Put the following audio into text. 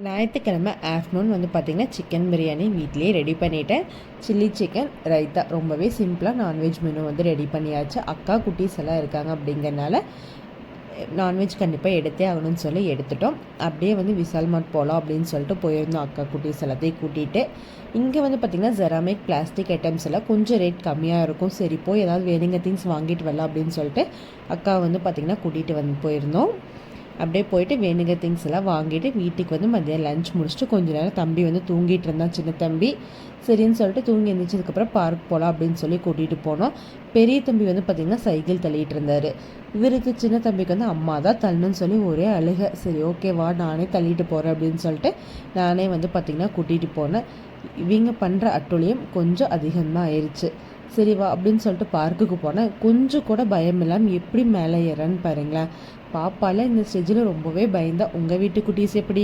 ஞாயிற்றுக்கிழமை ஆஃப்டர்நூன் வந்து பார்த்திங்கன்னா சிக்கன் பிரியாணி வீட்லேயே ரெடி பண்ணிவிட்டேன். சில்லி சிக்கன், ரைத்தா, ரொம்பவே சிம்பிளாக நான்வெஜ் மெனு வந்து ரெடி பண்ணியாச்சு. அக்கா குட்டீஸ் எல்லாம் இருக்காங்க அப்படிங்கிறனால நான்வெஜ் கண்டிப்பாக எடுத்தே ஆகணும்னு சொல்லி எடுத்துட்டோம். அப்படியே வந்து விசால் மார்ட் போகலாம் அப்படின்னு சொல்லிட்டு போயிருந்தோம். அக்கா குட்டீஸ் எல்லாத்தையும் கூட்டிகிட்டு இங்கே வந்து பார்த்திங்கன்னா ஜெராமிக் பிளாஸ்டிக் ஐட்டம்ஸ் எல்லாம் கொஞ்சம் ரேட் கம்மியாக இருக்கும். சரி போய் ஏதாவது வேணுங்க திங்ஸ் வாங்கிட்டு வரலாம் அப்படின்னு சொல்லிட்டு அக்கா வந்து பார்த்திங்கன்னா கூட்டிகிட்டு வந்து போயிருந்தோம். அப்படியே போயிட்டு வேணுங்க திங்ஸ் எல்லாம் வாங்கிட்டு வீட்டுக்கு வந்து மதியம் லஞ்ச் முடிச்சுட்டு கொஞ்ச நேரம் தம்பி வந்து தூங்கிட்டு இருந்தான், சின்ன தம்பி. சரின்னு சொல்லிட்டு தூங்கி எழுந்திரிச்சதுக்கப்புறம் பார்க் போகலாம் அப்படின்னு சொல்லி கூட்டிகிட்டு போனோம். பெரிய தம்பி வந்து பார்த்திங்கன்னா சைக்கிள் தள்ளிட்டு இருந்தார். இவருக்கு சின்ன தம்பிக்கு வந்து அம்மா தான் தள்ளணும்னு சொல்லி ஒரே அழுக. சரி ஓகேவா நானே தள்ளிட்டு போகிறேன் அப்படின்னு சொல்லிட்டு நானே வந்து பார்த்திங்கன்னா கூட்டிகிட்டு போனேன். இவங்க பண்ணுற அட்டூழியம் கொஞ்சம் அதிகமாக ஆயிடுச்சு. சரி வா அப்படின்னு சொல்லிட்டு பார்க்குக்கு போனேன். கொஞ்சம் கூட பயம் இல்லாமல் எப்படி மேலே ஏறன்னு பாருங்களேன். பாப்பால இந்த ஸ்டேஜில் ரொம்பவே பயந்தா. உங்கள் வீட்டு குட்டீஸ் எப்படி?